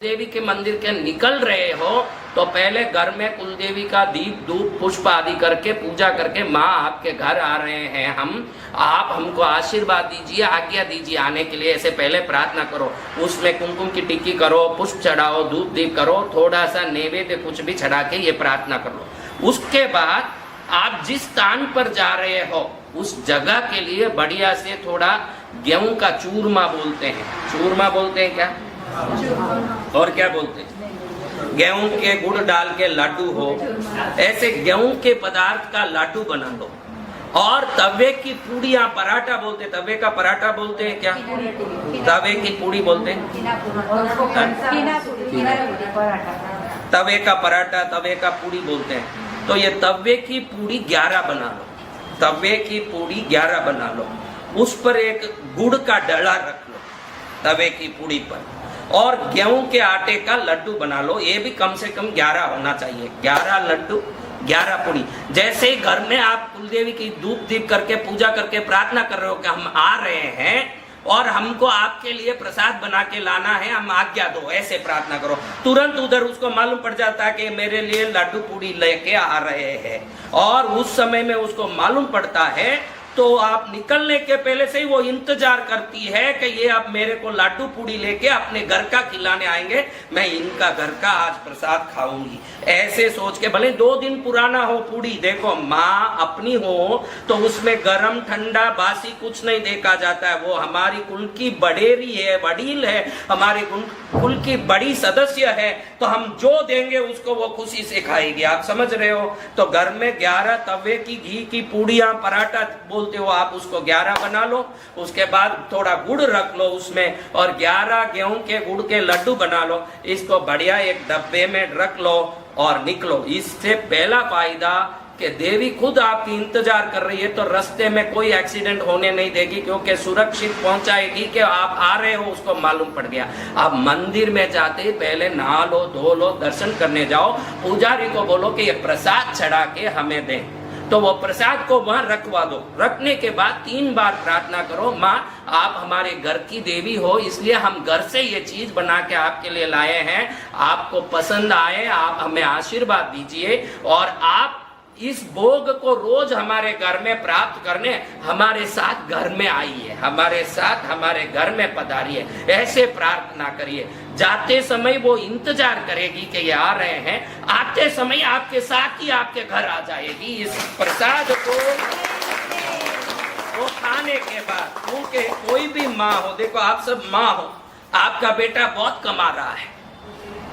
देवी के मंदिर के निकल रहे हो तो पहले घर में कुल देवी का दीप धूप पुष्प आदि करके पूजा करके माँ आपके घर आ रहे हैं हम, आप हमको आशीर्वाद दीजिए, आज्ञा दीजिए आने के लिए, ऐसे पहले प्रार्थना करो। उसमें कुमकुम की टिक्की करो, पुष्प चढ़ाओ, धूप दीप करो, थोड़ा सा नैवेद्य कुछ भी चढ़ा के ये प्रार्थना करो। उसके बाद आप जिस स्थान पर जा रहे हो उस जगह के लिए बढ़िया से थोड़ा गेहूं का चूरमा बोलते हैं, चूरमा बोलते हैं क्या और क्या बोलते हैं, गेहूं के गुड़ डाल के लड्डू हो, ऐसे गेहूं के पदार्थ का लड्डू बना लो। और तवे की पूड़ियाँ, पराठा बोलते हैं, तवे का पराठा बोलते हैं क्या, तवे की पूड़ी बोलते हैं, तवे का पराठा, तवे का पूड़ी बोलते हैं। तो ये तवे की पूड़ी 11 बना लो, तवे की पूड़ी 11 बना लो, उस पर एक गुड़ का डला रख लो तवे की पूड़ी पर, और गेहूं के आटे का लड्डू बना लो। ये भी कम से कम 11 होना चाहिए, 11 लड्डू 11 पूड़ी। जैसे ही घर में आप कुलदेवी की धूप दीप करके पूजा करके प्रार्थना कर रहे हो कि हम आ रहे हैं और हमको आपके लिए प्रसाद बना के लाना है, हम आज्ञा दो, ऐसे प्रार्थना करो। तुरंत उधर उसको मालूम पड़ जाता है कि मेरे लिए लड्डू पूड़ी लेके आ रहे हैं, और उस समय में उसको मालूम पड़ता है तो आप निकलने के पहले से ही वो इंतजार करती है कि ये अब मेरे को लड्डू पूड़ी लेके अपने घर का खिलाने आएंगे, मैं इनका घर का आज प्रसाद खाऊंगी, ऐसे सोच के। भले 2 दिन पुराना हो पूड़ी, देखो माँ अपनी हो तो उसमें गरम ठंडा बासी कुछ नहीं देखा जाता है, वो हमारी कुल की बड़ेरी है, वडील है, हमारे कुल की बड़ी सदस्य है, तो हम जो देंगे उसको वो खुशी से खाएगी, आप समझ रहे हो। तो घर में 11 तवे की घी की पूड़ियाँ, पराठा बोलते हो आप, उसको 11 बना लो। उसके बाद थोड़ा गुड़ रख लो उसमें, और 11 गेहूं के गुड़ के लड्डू बना लो। इसको बढ़िया एक डब्बे में रख लो और निकलो। इससे पहला फायदा कि देवी खुद आपकी इंतजार कर रही है, तो रास्ते में कोई एक्सीडेंट होने नहीं देगी, क्योंकि सुरक्षित पहुंचाएगी कि आप आ रहे हो, उसको मालूम पड़ गया। आप मंदिर में जाते ही पहले नहा लो, धो लो, दर्शन करने जाओ, पुजारी को बोलो कि ये प्रसाद चढ़ा के हमें दें, तो वो प्रसाद को वहां रखवा दो। रखने के बाद 3 बार प्रार्थना करो, माँ आप हमारे घर की देवी हो, इसलिए हम घर से ये चीज बना के आपके लिए लाए हैं, आपको पसंद आए, आप हमें आशीर्वाद दीजिए, और आप इस भोग को रोज हमारे घर में प्राप्त करने हमारे साथ घर में आइए, हमारे साथ हमारे घर में पधारिए, ऐसे प्रार्थना करिए। जाते समय वो इंतजार करेगी कि ये आ रहे हैं, आते समय आपके साथ ही आपके घर आ जाएगी। इस प्रसाद को वो खाने के बाद, क्योंकि कोई भी माँ हो, देखो आप सब माँ हो, आपका बेटा बहुत कमा रहा है,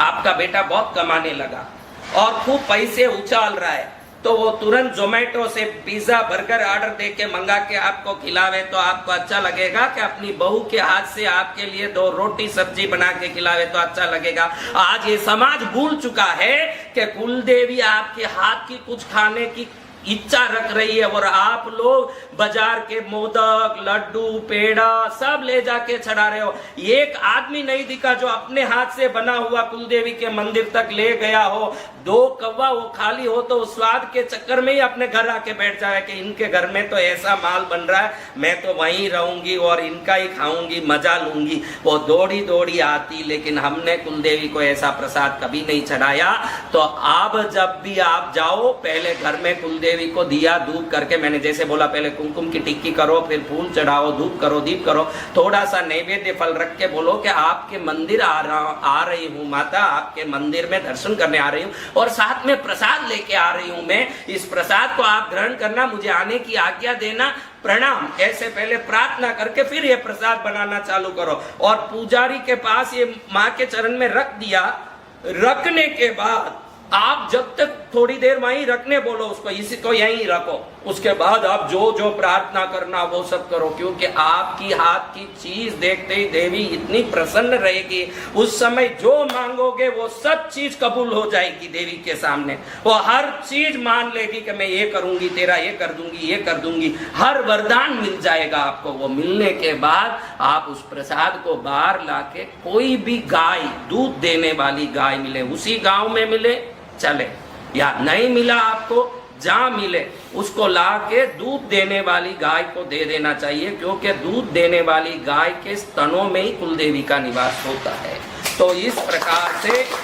आपका बेटा बहुत कमाने लगा और खूब पैसे उछाल रहा है, तो वो तुरंत जोमेटो से पिज्जा बर्गर ऑर्डर दे के मंगा के आपको खिलावे तो आपको अच्छा लगेगा कि अपनी बहू के हाथ से आपके लिए 2 रोटी सब्जी बना के खिलावे तो अच्छा लगेगा। आज ये समाज भूल चुका है कि कुलदेवी आपके हाथ की कुछ खाने की इच्छा रख रही है, और आप लोग बाजार के मोदक, लड्डू, पेड़ा सब ले जाके चढ़ा रहे हो। एक आदमी नहीं दिखा जो अपने हाथ से बना हुआ कुलदेवी के मंदिर तक ले गया हो। 2 कौवा वो खाली हो तो स्वाद के चक्कर में ही अपने घर आके बैठ जाए कि इनके घर में तो ऐसा माल बन रहा है, मैं तो वहीं रहूंगी और इनका ही खाऊंगी, मजा लूंगी। वो दौड़ी दौड़ी आती, लेकिन हमने कुलदेवी को ऐसा प्रसाद कभी नहीं चढ़ाया। तो अब जब भी आप जाओ, पहले घर में कुलदेवी को दिया धूप करके, मैंने जैसे बोला पहले कुमकुम की टिक्की करो, फिर फूल चढ़ाओ, धूप करो, दीप करो, थोड़ा सा नैवेद्य फल रख के बोलो कि आपके मंदिर आ रही हूँ माता, आपके मंदिर में दर्शन करने आ रही हूँ और साथ में प्रसाद लेके आ रही हूँ मैं, इस प्रसाद को आप ग्रहण करना, मुझे आने की आज्ञा देना, प्रणाम, ऐसे पहले प्रार्थना करके फिर ये प्रसाद बनाना चालू करो। और पुजारी के पास ये माँ के चरण में रख दिया। रखने के बाद आप जब तक थोड़ी देर वहीं रखने बोलो उसको, इसी को यहीं रखो, उसके बाद आप जो जो प्रार्थना करना वो सब करो, क्योंकि आपकी हाथ की चीज देखते ही देवी इतनी प्रसन्न रहेगी, उस समय जो मांगोगे वो सब चीज कबूल हो जाएगी देवी के सामने। वो हर चीज मान लेगी कि मैं ये करूंगी, तेरा ये कर दूंगी, ये कर दूंगी, हर वरदान मिल जाएगा आपको। वो मिलने के बाद आप उस प्रसाद को बाहर लाके, कोई भी गाय, दूध देने वाली गाय मिले उसी गांव में मिले चले, या नहीं मिला आपको जहाँ मिले उसको ला के दूध देने वाली गाय को दे देना चाहिए, क्योंकि दूध देने वाली गाय के स्तनों में ही कुलदेवी का निवास होता है। तो इस प्रकार से